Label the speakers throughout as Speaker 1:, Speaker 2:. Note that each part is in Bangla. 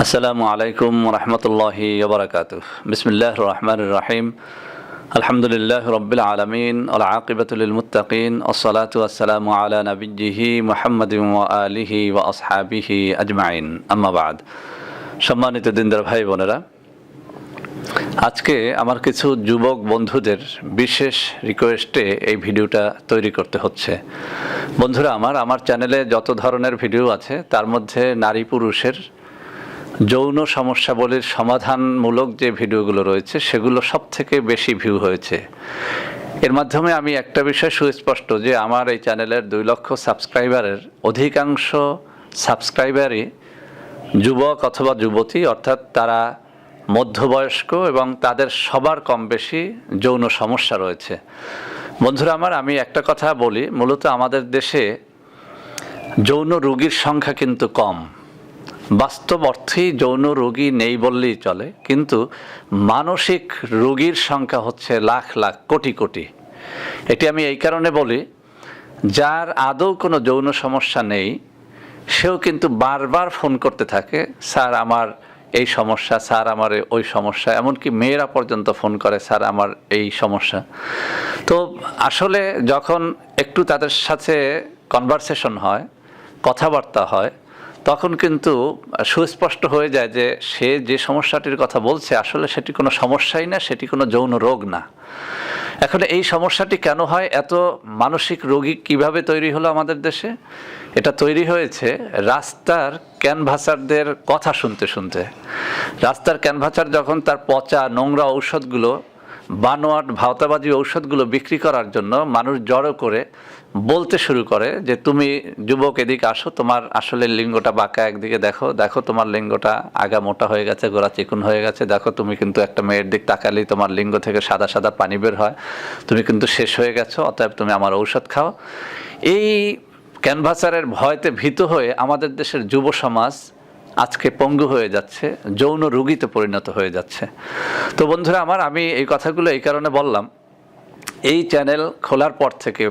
Speaker 1: আসসালামু আলাইকুম রহমতুল্লাহি ওবরাকাতুহ। বিসমিল্লাহির রহমানির রহিম। আলহামদুলিল্লাহি রাব্বিল আলামিন ওয়াল আকিবাতু লিল মুত্তাকিন ওয়াসসালাতু ওয়াসসালামু আলা নাবিয়্যিহি মুহাম্মাদিন ওয়া আলিহি ওয়া আসহাবিহি আজমাইন। আম্মা বাদ। সম্মানিত দিনদার ভাই বোনেরা, আজকে আমার কিছু যুবক বন্ধুদের বিশেষ রিকোয়েস্টে এই ভিডিওটা তৈরি করতে হচ্ছে। বন্ধুরা, আমার চ্যানেলে যত ধরনের ভিডিও আছে তার মধ্যে নারী পুরুষের যৌন সমস্যাবলীর সমাধানমূলক যে ভিডিওগুলো রয়েছে সেগুলো সব থেকে বেশি ভিউ হয়েছে। এর মাধ্যমে আমি একটা বিষয় সুস্পষ্ট যে আমার এই চ্যানেলের 2 লক্ষ সাবস্ক্রাইবারের অধিকাংশ সাবস্ক্রাইবারই যুবক অথবা যুবতী, অর্থাৎ তারা মধ্যবয়স্ক এবং তাদের সবার কম বেশি যৌন সমস্যা রয়েছে। বন্ধুরা আমি একটা কথা বলি, মূলত আমাদের দেশে যৌন রোগীর সংখ্যা কিন্তু কম। বাস্তব অর্থেই যৌন রোগী নেই বললেই চলে, কিন্তু মানসিক রোগীর সংখ্যা হচ্ছে লাখ লাখ কোটি কোটি। এটি আমি এই কারণে বলি, যার আদৌ কোনো যৌন সমস্যা নেই সেও কিন্তু বারবার ফোন করতে থাকে, স্যার আমার এই সমস্যা, স্যার আমার ওই সমস্যা। এমনকি মেয়েরা পর্যন্ত ফোন করে, স্যার আমার এই সমস্যা। তো আসলে যখন একটু তাদের সাথে কনভারসেশন হয়, কথাবার্তা হয়, তখন কিন্তু সুস্পষ্ট হয়ে যায় যে সে যে সমস্যাটির কথা বলছে আসলে সেটি কোনো সমস্যাই না, সেটি কোনো যৌন রোগ না। এখন এই সমস্যাটি কেন হয়, এত মানসিক রোগী কিভাবে তৈরি হলো আমাদের দেশে? এটা তৈরি হয়েছে রাস্তার ক্যানভাসারদের কথা শুনতে শুনতে। রাস্তার ক্যানভাসার যখন তার পচা নোংরা ঔষধগুলো, বানোয়াট ভাওতাবাজি ঔষধগুলো বিক্রি করার জন্য মানুষ জড়ো করে বলতে শুরু করে যে তুমি যুবক এদিকে আসো, তোমার আসলে লিঙ্গটা বাঁকা, একদিকে দেখো, দেখো তোমার লিঙ্গটা আগা মোটা হয়ে গেছে, গোড়া চিকুন হয়ে গেছে, দেখো তুমি কিন্তু একটা মেয়ের দিক তাকালেই তোমার লিঙ্গ থেকে সাদা সাদা পানি বের হয়, তুমি কিন্তু শেষ হয়ে গেছো, অতএব তুমি আমার ঔষধ খাও। এই ক্যানভাসারের ভয়তে ভীত হয়ে আমাদের দেশের যুব সমাজ আজকে পঙ্গু হয়ে যাচ্ছে, যৌন রোগীতে পরিণত হয়ে যাচ্ছে। তো বন্ধুরা আমি এই কথাগুলো এই কারণে বললাম, এই চ্যানেল খোলার পর থেকে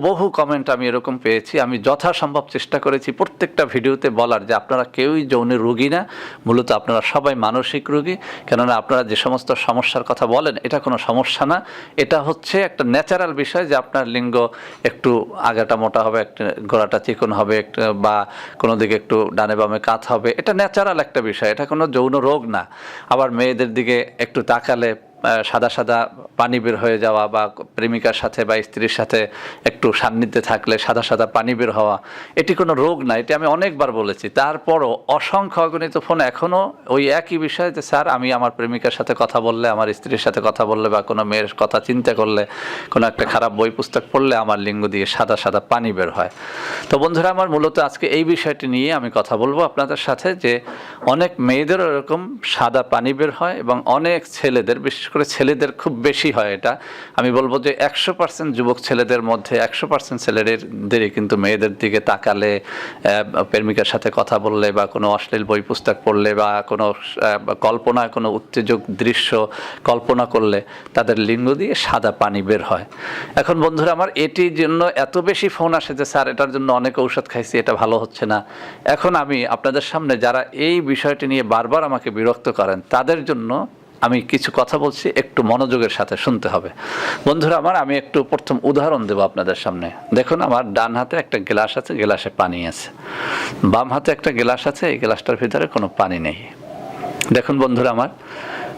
Speaker 1: বহু কমেন্ট আমি এরকম পেয়েছি। আমি যথাসম্ভব চেষ্টা করেছি প্রত্যেকটা ভিডিওতে বলার যে আপনারা কেউই যৌন রোগী না, মূলত আপনারা সবাই মানসিক রোগী। কেননা আপনারা যে সমস্ত সমস্যার কথা বলেন এটা কোনো সমস্যা না, এটা হচ্ছে একটা ন্যাচারাল বিষয় যে আপনার লিঙ্গ একটু আগাটা মোটা হবে, একটা গোড়াটা চিকন হবে, একটা বা কোনো দিকে একটু ডানে বামে কাত হবে, এটা ন্যাচারাল একটা বিষয়, এটা কোনো যৌন রোগ না। আবার মেয়েদের দিকে একটু তাকালে সাদা সাদা পানি বের হয়ে যাওয়া, বা প্রেমিকার সাথে বা স্ত্রীর সাথে একটু সান্নিধ্যে থাকলে সাদা সাদা পানি বের হওয়া, এটি কোনো রোগ না। এটি আমি অনেকবার বলেছি, তারপরও অসংখ্য অগণিত ফোন এখনও ওই একই বিষয় যে স্যার আমি আমার প্রেমিকার সাথে কথা বললে, আমার স্ত্রীর সাথে কথা বললে, বা কোনো মেয়ের কথা চিন্তা করলে, কোনো একটা খারাপ বই পুস্তক পড়লে আমার লিঙ্গ দিয়ে সাদা সাদা পানি বের হয়। তো বন্ধুরা মূলত আজকে এই বিষয়টি নিয়ে আমি কথা বলবো আপনাদের সাথে, যে অনেক মেয়েদেরও এরকম সাদা পানি বের হয় এবং অনেক ছেলেদের, বিশেষ করে ছেলেদের খুব বেশি হয়। এটা আমি বলবো যে 100% যুবক ছেলেদের মধ্যে 100% ছেলেদেরই কিন্তু মেয়েদের দিকে তাকালে, প্রেমিকার সাথে কথা বললে, বা কোনো অশ্লীল বই পুস্তক পড়লে, বা কোনো কল্পনায় কোনো উত্তেজক দৃশ্য কল্পনা করলে তাদের লিঙ্গ দিয়ে সাদা পানি বের হয়। এখন বন্ধুরা এটির জন্য এত বেশি ফোন আসে যে স্যার এটার জন্য অনেক ঔষধ খাইছি, এটা ভালো হচ্ছে না। এখন আমি আপনাদের সামনে যারা এই বিষয়টি নিয়ে বারবার আমাকে বিরক্ত করেন তাদের জন্য আমি কিছু কথা বলছি, একটু মনোযোগের সাথে শুনতে হবে। বন্ধুরা আমি একটু প্রথম উদাহরণ দেব আপনাদের সামনে। দেখুন, আমার ডান হাতে একটা গ্লাস আছে, গ্লাসে পানি আছে। বাম হাতে একটা গ্লাস আছে, এই গ্লাসটার ভিতরে কোনো পানি নেই। দেখুন বন্ধুরা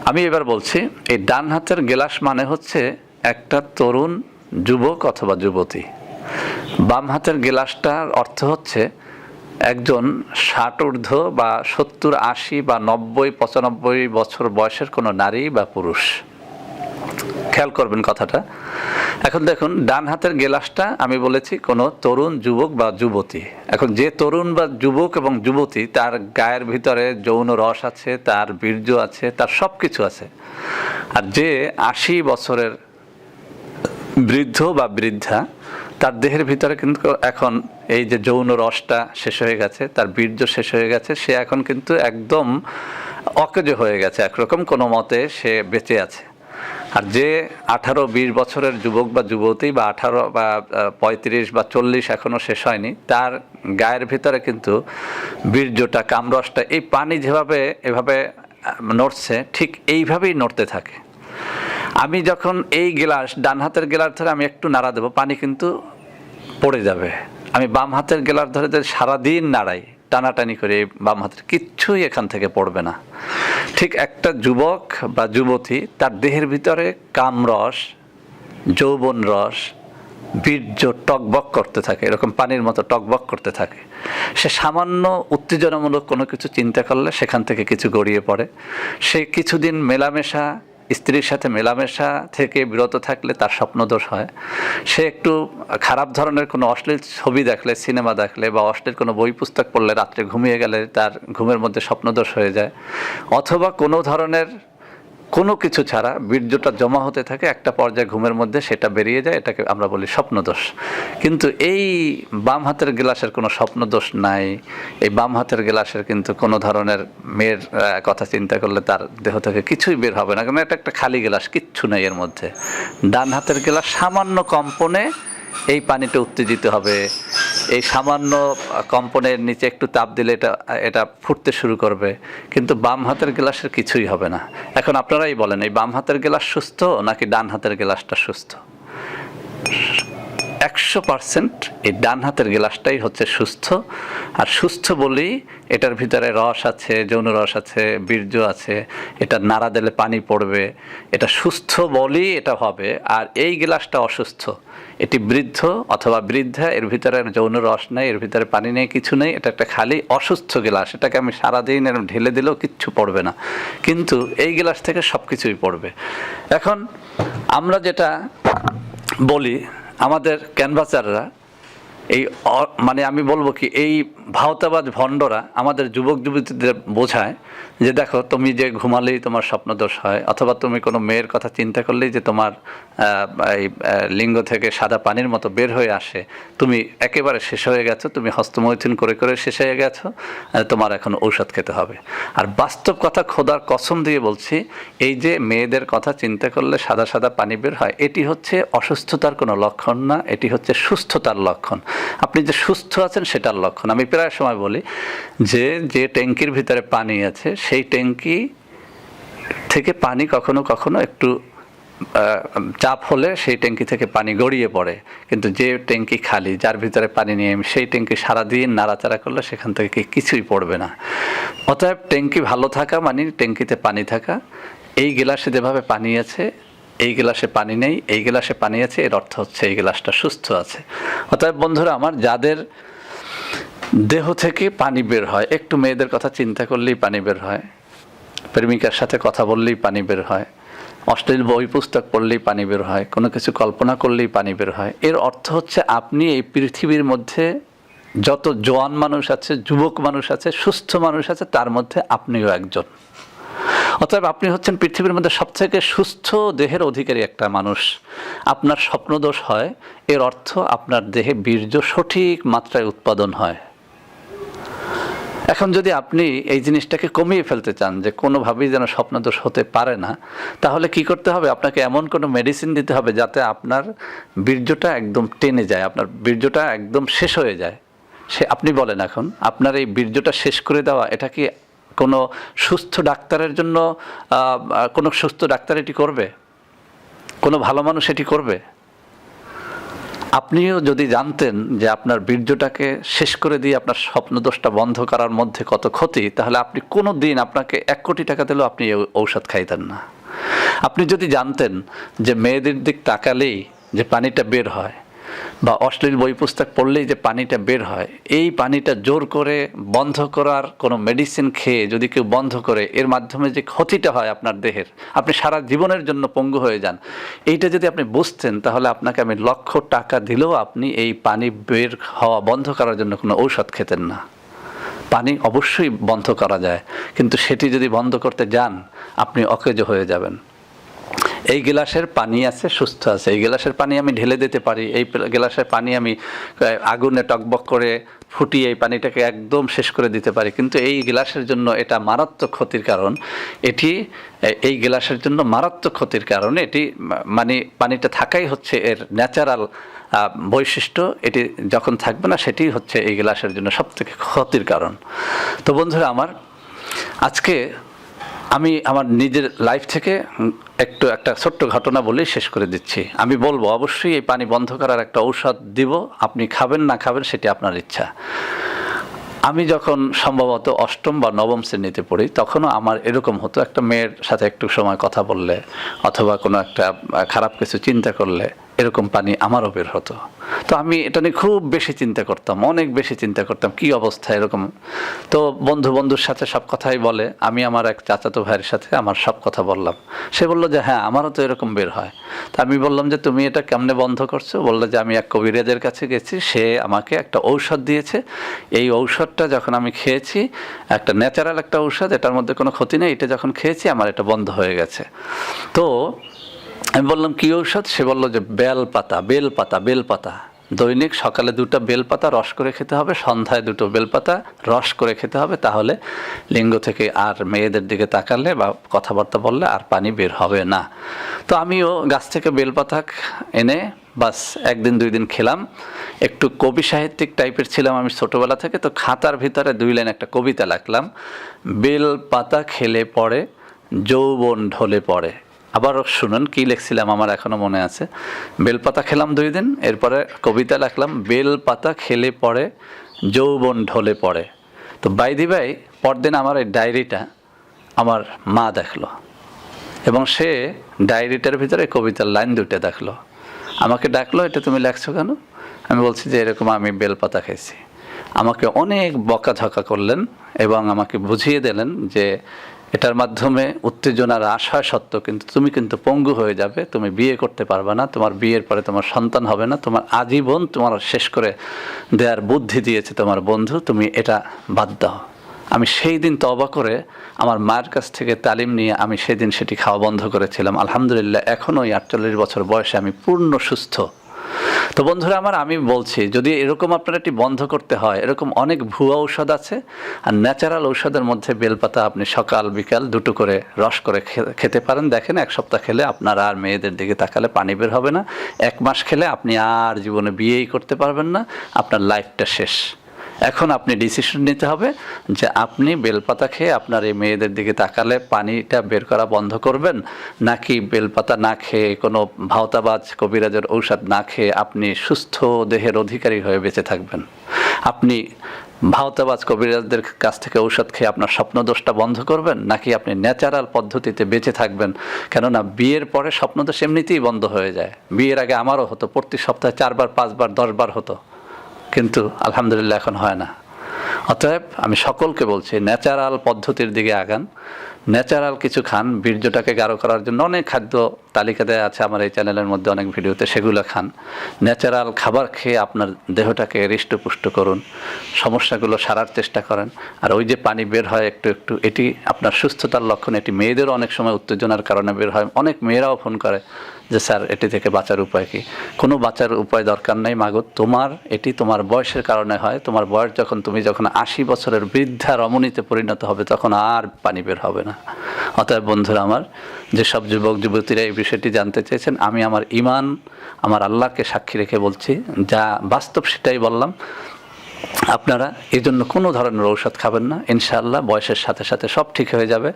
Speaker 1: আমি এবার বলছি, এই ডান হাতের গ্লাস মানে হচ্ছে একটা তরুণ যুবক অথবা যুবতী। বাম হাতের গ্লাসটার অর্থ হচ্ছে একজন 60 ঊর্ধ্ব বা 70, 80 বা 90, 95 বছর বয়সের কোনো নারী বা পুরুষ। খেয়াল করবেন কথাটা। এখন দেখুন, ডান হাতের গ্লাসটা আমি বলেছি কোনো তরুণ যুবক বা যুবতী। এখন যে তরুণ বা যুবক এবং যুবতী, তার গায়ের ভিতরে যৌন রস আছে, তার বীর্য আছে, তার সব কিছু আছে। আর যে 80 বছরের বৃদ্ধ বা বৃদ্ধা, তার দেহের ভিতরে কিন্তু এখন এই যে যৌন রসটা শেষ হয়ে গেছে, তার বীর্য শেষ হয়ে গেছে, সে এখন কিন্তু একদম অকেজো হয়ে গেছে, একরকম কোনো মতে সে বেঁচে আছে। আর যে 18-20 বছরের যুবক বা যুবতী বা 18 বা 35 বা 40 এখনও শেষ হয়নি, তার গায়ের ভিতরে কিন্তু বীর্যটা, কামরসটা, এই পানি যেভাবে এভাবে নড়ছে ঠিক এইভাবেই নড়তে থাকে। আমি যখন এই গ্লাস, ডান হাতের গ্লাস ধরে আমি একটু নাড়া দেবো, পানি কিন্তু পড়ে যাবে। আমি বাম হাতের গ্লাস ধরে যদি সারাদিন নাড়াই, টানাটানি করে, বাম হাতের কিচ্ছুই এখান থেকে পড়বে না। ঠিক একটা যুবক বা যুবতী, তার দেহের ভিতরে কামরস, যৌবন রস, বীর্য টকবক করতে থাকে, এরকম পানির মতো টকবক করতে থাকে। সে সামান্য উত্তেজনামূলক কোনো কিছু চিন্তা করলে সেখান থেকে কিছু গড়িয়ে পড়ে। সে কিছুদিন মেলামেশা, স্ত্রীর সাথে মেলামেশা থেকে বিরত থাকলে তার স্বপ্নদোষ হয়। সে একটু খারাপ ধরনের কোনো অশ্লীল ছবি দেখলে, সিনেমা দেখলে বা অশ্লীল কোনো বই পুস্তক পড়লে, রাত্রে ঘুমিয়ে গেলে তার ঘুমের মধ্যে স্বপ্নদোষ হয়ে যায়। অথবা কোনো ধরনের কোনো কিছু ছাড়া বীর্যটা জমা হতে থাকে, একটা পর্যায়ে ঘুমের মধ্যে সেটা বেরিয়ে যায়, এটাকে আমরা বলি স্বপ্নদোষ। কিন্তু এই বাম হাতের গ্লাসের কোনো স্বপ্নদোষ নাই। এই বাম হাতের গ্লাসের কিন্তু কোনো ধরনের মেয়ের কথা চিন্তা করলে তার দেহ থেকে কিছুই বের হবে না, কারণ এটা একটা খালি গ্লাস, কিচ্ছু নেই এর মধ্যে। ডান হাতের গ্লাস সামান্য কম্পনে এই পানিটা উত্তেজিত হবে, এই সামান্য কম্পনের নিচে একটু তাপ দিলে এটা ফুটতে শুরু করবে, কিন্তু বাম হাতের গ্লাসের কিছুই হবে না। এখন আপনারাই বলেন, এই বাম হাতের গ্লাস সুস্থ নাকি ডান হাতের গ্লাসটা সুস্থ? 100% এই ডান হাতের গ্লাসটাই হচ্ছে সুস্থ। আর সুস্থ বলেই এটার ভিতরে রস আছে, যৌন রস আছে, বীর্য আছে, এটা নাড়া দিলে পানি পড়বে, এটা সুস্থ বলেই এটা হবে। আর এই গ্লাসটা অসুস্থ, এটি বৃদ্ধ অথবা বৃদ্ধা, এর ভিতরে যৌন রস নেই, এর ভিতরে পানি নেই, কিছু নেই, এটা একটা খালি অসুস্থ গ্লাস। এটাকে আমি সারাদিন এরকম ঢেলে দিলেও কিচ্ছু পড়বে না, কিন্তু এই গ্লাস থেকে সব কিছুই পড়বে। এখন আমরা যেটা বলি, আমাদের ক্যানভাসাররা, এই মানে আমি বলবো কি, এই ভাওতাবাজ ভণ্ডরা আমাদের যুবক যুবতীদের বোঝায় যে দেখো, তুমি যে ঘুমালেই তোমার স্বপ্নদোষ হয়, অথবা তুমি কোনো মেয়ের কথা চিন্তা করলেই যে তোমার এই লিঙ্গ থেকে সাদা পানির মতো বের হয়ে আসে, তুমি একেবারে শেষ হয়ে গেছো, তুমি হস্তমৈথুন করে করে শেষ হয়ে গেছো, তোমার এখন ঔষধ খেতে হবে। আর বাস্তব কথা, খোদার কসম দিয়ে বলছি, এই যে মেয়েদের কথা চিন্তা করলে সাদা সাদা পানি বের হয়, এটি হচ্ছে অসুস্থতার কোনো লক্ষণ না, এটি হচ্ছে সুস্থতার লক্ষণ। আপনি যে সুস্থ আছেন সেটার লক্ষণ। আমি প্রায় সময় বলি যে ট্যাঙ্কির ভিতরে পানি আছে, সেই ট্যাঙ্কি থেকে পানি কখনো কখনো একটু চাপ হলে সেই ট্যাঙ্কি থেকে পানি গড়িয়ে পড়ে, কিন্তু যে ট্যাঙ্কি খালি, যার ভিতরে পানি নিয়ে সেই ট্যাঙ্কি সারাদিন নাড়াচাড়া করলে সেখান থেকে কিছুই পড়বে না। অতএব ট্যাঙ্কি ভালো থাকা মানে ট্যাঙ্কিতে পানি থাকা। এই গ্লাসে যেভাবে পানি আছে, এই গ্লাসে পানি নেই, এই গ্লাসে পানি আছে, এর অর্থ হচ্ছে এই গ্লাসটা সুস্থ আছে। অতএব বন্ধুরা আমার, যাদের দেহ থেকে পানি বের হয়, একটু মেয়েদের কথা চিন্তা করলেই পানি বের হয়, প্রেমিকার সাথে কথা বললেই পানি বের হয়, অশ্লীল বই পুস্তক পড়লেই পানি বের হয়, কোনো কিছু কল্পনা করলেই পানি বের হয়, এর অর্থ হচ্ছে আপনি এই পৃথিবীর মধ্যে যত জোয়ান মানুষ আছে, যুবক মানুষ আছে, সুস্থ মানুষ আছে, তার মধ্যে আপনিও একজন। অতএব আপনি হচ্ছেন পৃথিবীর মধ্যে সবথেকে সুস্থ দেহের অধিকারী একটা মানুষ। আপনার স্বপ্নদোষ হয়, এর অর্থ আপনার দেহে বীর্য সঠিক মাত্রায় উৎপাদন হয়। এখন যদি আপনি এই জিনিসটাকে কমিয়ে ফেলতে চান যে কোনোভাবেই যেন স্বপ্নদোষ হতে পারে না, তাহলে কি করতে হবে? আপনাকে এমন কোনো মেডিসিন দিতে হবে যাতে আপনার বীর্যটা একদম টেনে যায়, আপনার বীর্যটা একদম শেষ হয়ে যায়। আপনি বলেন, এখন আপনার এই বীর্যটা শেষ করে দেওয়া, এটা কি কোনো সুস্থ ডাক্তারের জন্য, কোনো সুস্থ ডাক্তার এটি করবে? কোনো ভালো মানুষ এটি করবে? আপনিও যদি জানতেন যে আপনার বীর্যটাকে শেষ করে দিয়ে আপনার স্বপ্নদোষটা বন্ধ করার মধ্যে কত ক্ষতি, তাহলে আপনি কোনো দিন, আপনাকে 1 কোটি টাকা দিলেও আপনি ঔষধ খাইতেন না। আপনি যদি জানতেন যে মেয়েদের দিক তাকালেই যে পানিটা বের হয়, বা অশ্লীল বই পুস্তক পড়লেই যে পানিটা বের হয়, এই পানিটা জোর করে বন্ধ করার কোনো মেডিসিন খেয়ে যদি কেউ বন্ধ করে, এর মাধ্যমে যে ক্ষতিটা হয় আপনার দেহের, আপনি সারা জীবনের জন্য পঙ্গু হয়ে যান, এইটা যদি আপনি বুঝতেন, তাহলে আপনাকে আমি লক্ষ টাকা দিলেও আপনি এই পানি বের হওয়া বন্ধ করার জন্য কোনো ঔষধ খেতেন না। পানি অবশ্যই বন্ধ করা যায়, কিন্তু সেটি যদি বন্ধ করতে যান, আপনি অকেজো হয়ে যাবেন। এই গ্লাসের পানি আছে, সুস্থ আছে, এই গ্লাসের পানি আমি ঢেলে দিতে পারি, এই গ্লাসের পানি আমি আগুনে টকবক করে ফুটিয়ে এই পানিটাকে একদম শেষ করে দিতে পারি, কিন্তু এই গ্লাসের জন্য এটা মারাত্মক ক্ষতির কারণ। এটি এই গ্লাসের জন্য মারাত্মক ক্ষতির কারণ। এটি মানে পানিটা থাকাই হচ্ছে এর ন্যাচারাল বৈশিষ্ট্য। এটি যখন থাকবে না সেটি হচ্ছে এই গ্লাসের জন্য সবথেকে ক্ষতির কারণ। তো বন্ধুরা আমার, আজকে আমি আমার নিজের লাইফ থেকে একটা ছোট্ট ঘটনা বলেই শেষ করে দিচ্ছি। আমি বলবো অবশ্যই এই পানি বন্ধ করার একটা ঔষধ দিব, আপনি খাবেন না খাবেন সেটি আপনার ইচ্ছা। আমি যখন সম্ভবত অষ্টম বা নবম শ্রেণীতে পড়ি, তখনও আমার এরকম হতো, একটা মেয়ের সাথে একটু সময় কথা বললে অথবা কোনো একটা খারাপ কিছু চিন্তা করলে এরকম পানি আমারও বের হতো। তো আমি এটা নিয়ে খুব বেশি চিন্তা করতাম, অনেক বেশি চিন্তা করতাম, কি অবস্থা এরকম। তো বন্ধুর সাথে সব কথাই বলে, আমি আমার এক চাচাতো ভাইয়ের সাথে আমার সব কথা বললাম। সে বললো যে হ্যাঁ আমারও তো এরকম বের হয়। তা আমি বললাম যে তুমি এটা কেমনে বন্ধ করছো? বললো যে আমি এক কবিরাজের কাছে গেছি, সে আমাকে একটা ঔষধ দিয়েছে, এই ঔষধটা যখন আমি খেয়েছি, একটা ন্যাচারাল একটা ঔষধ, এটার মধ্যে কোনো ক্ষতি নেই, এটা যখন খেয়েছি আমার এটা বন্ধ হয়ে গেছে। তো আমি বললাম কি ঔষধ? সে বললো যে বেলপাতা, দৈনিক সকালে 2টা বেলপাতা রস করে খেতে হবে, সন্ধ্যায় 2টো বেলপাতা রস করে খেতে হবে, তাহলে লিঙ্গ থেকে আর মেয়েদের দিকে তাকালে বা কথাবার্তা বললে আর পানি বের হবে না। তো আমিও গাছ থেকে বেলপাতা এনে বাস 1 দিন 2 দিন খেলাম। একটু কবি সাহিত্যিক টাইপের ছিলাম আমি ছোটোবেলা থেকে, তো খাতার ভিতরে 2 লাইন একটা কবিতা লিখলাম, বেলপাতা খেলে পড়ে যৌবন ঢলে পড়ে। আবার শুনুন কি লিখছিলাম, আমার এখনও মনে আছে। বেলপাতা খেলাম 2 দিন, এরপরে কবিতা লিখলাম, বেলপাতা খেলে পড়ে যৌবন ঢলে পড়ে। তো বাই পরদিন আমার এই ডায়েরিটা আমার মা দেখলো, এবং সে ডায়েরিটার ভিতরে কবিতার লাইন 2টা দেখলো। আমাকে ডাকলো, এটা তুমি লেখছো কেন? আমি বলছি যে এরকম আমি বেলপাতা খেয়েছি। আমাকে অনেক বকাঝকা করলেন এবং আমাকে বুঝিয়ে দিলেন যে এটার মাধ্যমে উত্তেজনার আশা সত্য, কিন্তু তুমি কিন্তু পঙ্গু হয়ে যাবে, তুমি বিয়ে করতে পারবে না, তোমার বিয়ের পরে তোমার সন্তান হবে না, তোমার আজীবন তোমার শেষ করে দেওয়ার বুদ্ধি দিয়েছে তোমার বন্ধু, তুমি এটা বাদ দাও। আমি সেই দিন তওবা করে আমার মায়ের কাছ থেকে তালিম নিয়ে আমি সেদিন সেটি খাওয়া বন্ধ করেছিলাম। আলহামদুলিল্লাহ এখনও 48 বছর বয়সে আমি পূর্ণ সুস্থ। তো বন্ধুরা আমার, আমি বলছি যদি এরকম আপনার এটি বন্ধ করতে হয়, এরকম অনেক ভুয়া ঔষধ আছে, আর ন্যাচারাল ঔষধের মধ্যে বেলপাতা আপনি সকাল বিকাল 2টো করে রস করে খেতে পারেন। দেখেন 1 সপ্তাহ খেলে আপনার আর মেয়েদের দিকে তাকালে পানি বের হবে না, 1 মাস খেলে আপনি আর জীবনে বিয়েই করতে পারবেন না, আপনার লাইফটা শেষ। এখন আপনি ডিসিশন নিতে হবে যে আপনি বেলপাতা খেয়ে আপনার এই মেয়েদের দিকে তাকালে পানিটা বের করা বন্ধ করবেন, নাকি বেলপাতা না খেয়ে কোনো ভাওতাবাজ কবিরাজের ঔষধ না খেয়ে আপনি সুস্থ দেহের অধিকারী হয়ে বেঁচে থাকবেন। আপনি ভাওতাবাজ কবিরাজদের কাছ থেকে ঔষধ খেয়ে আপনার স্বপ্নদোষটা বন্ধ করবেন, নাকি আপনি ন্যাচারাল পদ্ধতিতে বেঁচে থাকবেন? কেননা বিয়ের পরে স্বপ্নদোষ এমনিতেই বন্ধ হয়ে যায়। বিয়ের আগে আমারও হতো, প্রতি সপ্তাহে 4 বার 5 বার 10 বার হতো, কিন্তু আলহামদুলিল্লাহ এখন হয় না। অতএব আমি সকলকে বলছি ন্যাচারাল পদ্ধতির দিকে আগান, ন্যাচারাল কিছু খান, বীর্যটাকে গাঢ় করার জন্য অনেক খাদ্য তালিকা দেওয়া আছে আমার এই চ্যানেলের মধ্যে, অনেক ভিডিওতে, সেগুলো খান। ন্যাচারাল খাবার খেয়ে আপনার দেহটাকে হৃষ্টপুষ্ট করুন, সমস্যাগুলো সারার চেষ্টা করেন। আর ওই যে পানি বের হয় একটু একটু, এটি আপনার সুস্থতার লক্ষণ। এটি মেয়েদেরও অনেক সময় উত্তেজনার কারণে বের হয়, অনেক মেয়েরাও ফোন করে যে স্যার এটি থেকে বাঁচার উপায় কি? কোনো বাঁচার উপায় দরকার নেই মাগো, এটি তোমার বয়সের কারণে হয়। তোমার বয়স যখন, তুমি যখন 80 বছরের বৃদ্ধা রমণীতে পরিণত হবে, তখন আর পানি বের হবে না। অতএব বন্ধুরা আমার, যেসব যুবক যুবতীরা এই বিষয়টি জানতে চেয়েছেন, আমি আমার ঈমান, আমার আল্লাহকে সাক্ষী রেখে বলছি, যা বাস্তব সেটাই বললাম। আপনারা এই জন্য কোনো ধরনের ঔষধ খাবেন না, ইনশাআল্লাহ বয়সের সাথে সাথে সব ঠিক হয়ে যাবে।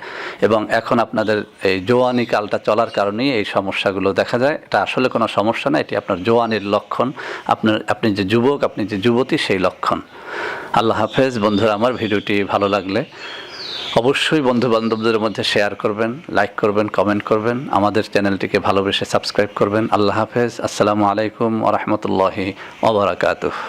Speaker 1: এবং এখন আপনাদের এই জোয়ানি কালটা চলার কারণেই এই সমস্যাগুলো দেখা যায়। এটা আসলে কোনো সমস্যা না, এটি আপনার জোয়ানির লক্ষণ। আপনি যে যুবক, আপনি যে যুবতী, সেই লক্ষণ। আল্লাহ হাফেজ বন্ধুরা আমার। ভিডিওটি ভালো লাগলে অবশ্যই বন্ধু বান্ধবদের মধ্যে শেয়ার করবেন, লাইক করবেন, কমেন্ট করবেন, আমাদের চ্যানেলটিকে ভালোবেসে সাবস্ক্রাইব করবেন। আল্লাহ হাফেজ। আসসালামু আলাইকুম ওয়া রাহমাতুল্লাহি ওয়া বারাকাতুহু।